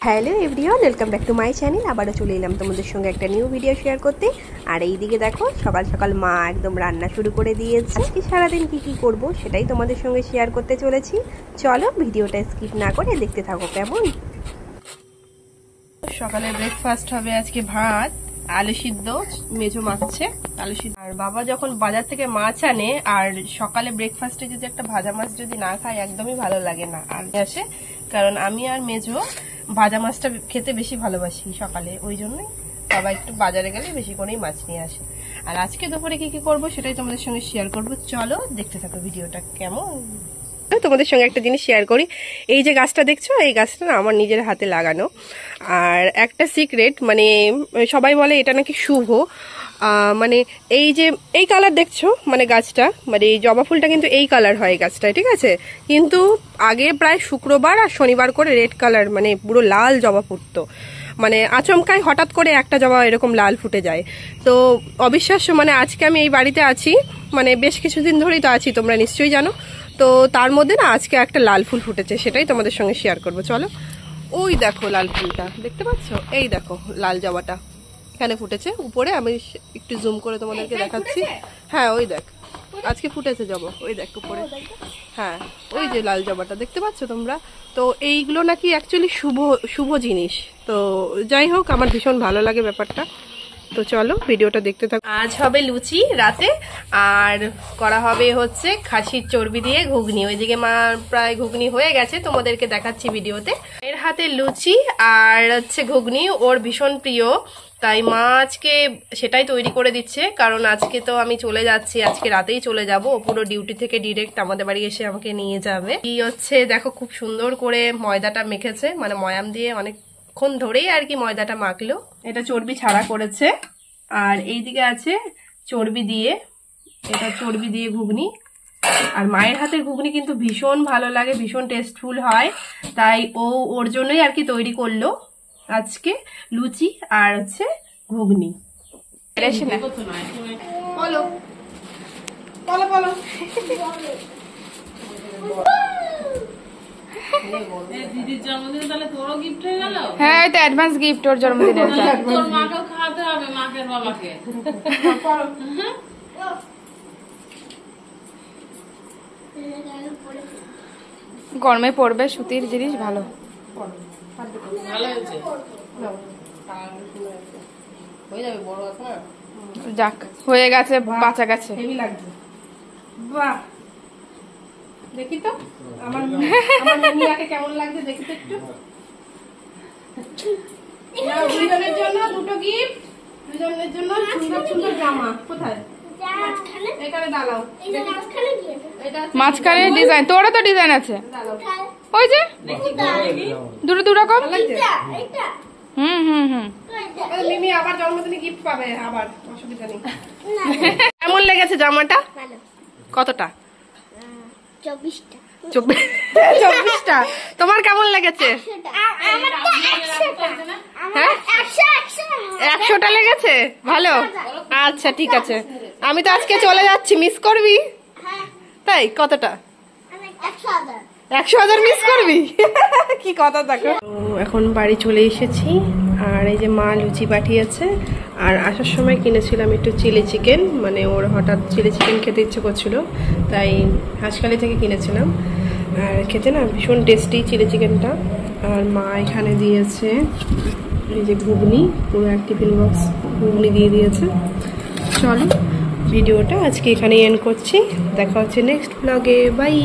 Hello everyone, welcome back to my channel. আবারও চলে এলাম তোমাদের সঙ্গে একটা নিউ ভিডিও শেয়ার করতে। আর এইদিকে দেখো, সকাল সকাল মা একদম রান্না শুরু করে দিয়েছে। আজকে সারাদিন কি করব সেটাই তোমাদের সঙ্গে শেয়ার করতে চলেছি। চলো ভিডিওটা স্কিপ না করে দেখতে থাকো। কেমন সকালে ব্রেকফাস্ট হবে আজকে ভাত, আলু সিদ্ধ, মেজো মাখছে আলু সিদ্ধ। আর বাবা যখন বাজার থেকে মাছ আনে আর সকালে ব্রেকফাস্টে যদি একটা ভাজা মাছ যদি না খায় একদমই ভালো লাগে না। আর আসে কারণ আমি আর মেজো ভাজা মাছটা খেতে বেশি ভালোবাসি সকালে, ওই জন্যই বাবা একটু বাজারে গেলে বেশি করেই মাছ নিয়ে আসে। আর আজকে দুপুরে কি করব সেটাই তোমাদের সঙ্গে শেয়ার করব। চলো দেখতে থাকো ভিডিওটা। কেমন তোমাদের সঙ্গে একটা জিনিস শেয়ার করি। এই যে গাছটা দেখছো, এই গাছটা না আমার নিজের হাতে লাগানো। আর একটা সিক্রেট, মানে সবাই বলে এটা নাকি শুভ। মানে এই যে এই কালার দেখছো, মানে গাছটা, মানে এই জবা ফুলটা কিন্তু এই কালার হয় গাছটায়, ঠিক আছে। কিন্তু আগে প্রায় শুক্রবার আর শনিবার করে রেড কালার, মানে পুরো লাল জবা ফুটতো। মানে আচমকায় হঠাৎ করে একটা জবা এরকম লাল ফুটে যায়। তো অবিশ্বাস্য, মানে আজকে আমি এই বাড়িতে আছি, মানে বেশ কিছুদিন ধরেই তো আছি, তোমরা নিশ্চয়ই জানো। তো তার মধ্যে না আজকে একটা লাল ফুল ফুটেছে, সেটাই তোমাদের সঙ্গে শেয়ার করবো। চলো, ওই দেখো লাল ফুলটা দেখতে পাচ্ছ, এই দেখো লাল জবাটা এখানে ফুটেছে উপরে। আমি একটু জুম করে তোমাদেরকে দেখাচ্ছি। হ্যাঁ ওই দেখ, আজকে ফুটেছে জবা, ওই দেখ উপরে। হ্যাঁ ওই যে লাল জবাটা দেখতে পাচ্ছ তোমরা। তো এইগুলো নাকি অ্যাকচুয়ালি শুভ জিনিস। তো যাই হোক, আমার ভীষণ ভালো লাগে ব্যাপারটা। তো চলো ভিডিওটা দেখতে থাকো। আজ হবে লুচি রাতে, আর করা হবে হচ্ছে খাসির চর্বি দিয়ে ঘুগনি। ওইদিকে মা প্রায় ঘুগনি হয়ে গেছে, তোমাদেরকে দেখাচ্ছি ভিডিওতে। এর হাতে লুচি আর হচ্ছে ঘুগনি ওর ভীষণ প্রিয়, তাই মা আজকে সেটাই তৈরি করে দিচ্ছে। কারণ আজকে তো আমি চলে যাচ্ছি, আজকে রাতেই চলে যাব। ও পুরো ডিউটি থেকে ডিরেক্ট আমাদের বাড়ি এসে আমাকে নিয়ে যাবে। এই হচ্ছে দেখো, খুব সুন্দর করে ময়দাটা মেখেছে, মানে ময়াম দিয়ে অনেকক্ষণ ধরেই আর কি ময়দাটা মাখলো। এটা চর্বি ছাড়া করেছে। আর এইদিকে আছে চর্বি দিয়ে, এটা চর্বি দিয়ে ঘুগনি। আর মায়ের হাতের ঘুগনি কিন্তু ভীষণ ভালো লাগে, ভীষণ টেস্টফুল হয়, তাই ওর জন্যই আর কি তৈরি করলো আজকে লুচি আর হচ্ছে ঘুগনি। বলো বলো বলো। দিদির জন্মদিন তাহলে তোরও গিফট হয়ে গেল। হ্যাঁ, এটা অ্যাডভান্স গিফট ওর জন্মদিনের। তোর মাকেও খাওয়াতে হবে, মাকের বাবাকে। গরমে পড়বে, সুতির জিনিস ভালো। ভালো হয়েছে। হয়ে যাবে, বড় আছে না। যাক, হয়ে গেছে, বাঁচা গেছে। হেভি লাগছে। বাহ, দেখি তো আমার মিয়াকে কেমন লাগছে, দেখি তো একটু। দুজনের জন্য দুটো গিফট, দুজনের জন্য সুন্দর সুন্দর জামা। কোথায়? এখানে দাঁড়াও, মাঝখানে ডিজাইন, তোরও তো ডিজাইন আছে। ওই যে দুটো দু রকম। হুম হুম হুম। মিমি আবার জন্মদিনে গিফট পাবে, আবার অসুবিধা নেই। কেমন লেগেছে জামাটা? কতটা? 24টা। তোমার কেমন লেগেছে? 100টা লেগেছে। ভালো, আচ্ছা ঠিক আছে। আমি তো আজকে চলে যাচ্ছি, মিস করবি? তাই কতটা? 100,000 মিস করবি? কি কথা দেখো। এখন বাড়ি চলে এসেছি, আর এই যে মা লুচি পাঠিয়েছে। আর আসার সময় কিনেছিলাম একটু চিলি চিকেন, মানে ওর হঠাৎ চিলি চিকেন খেতে ইচ্ছে করছিল, তাই হাঁসখালি থেকে কিনেছিলাম। আর খেতে না ভীষণ টেস্টি চিলি চিকেনটা। আর মা এখানে দিয়েছে এই যে ঘুগনি, পুরো এক টিফিন বক্স ঘুগনি দিয়ে দিয়েছে। চলো ভিডিওটা আজকে এখানেই এন্ড করছি, দেখা হচ্ছে নেক্সট ব্লগে। বাই।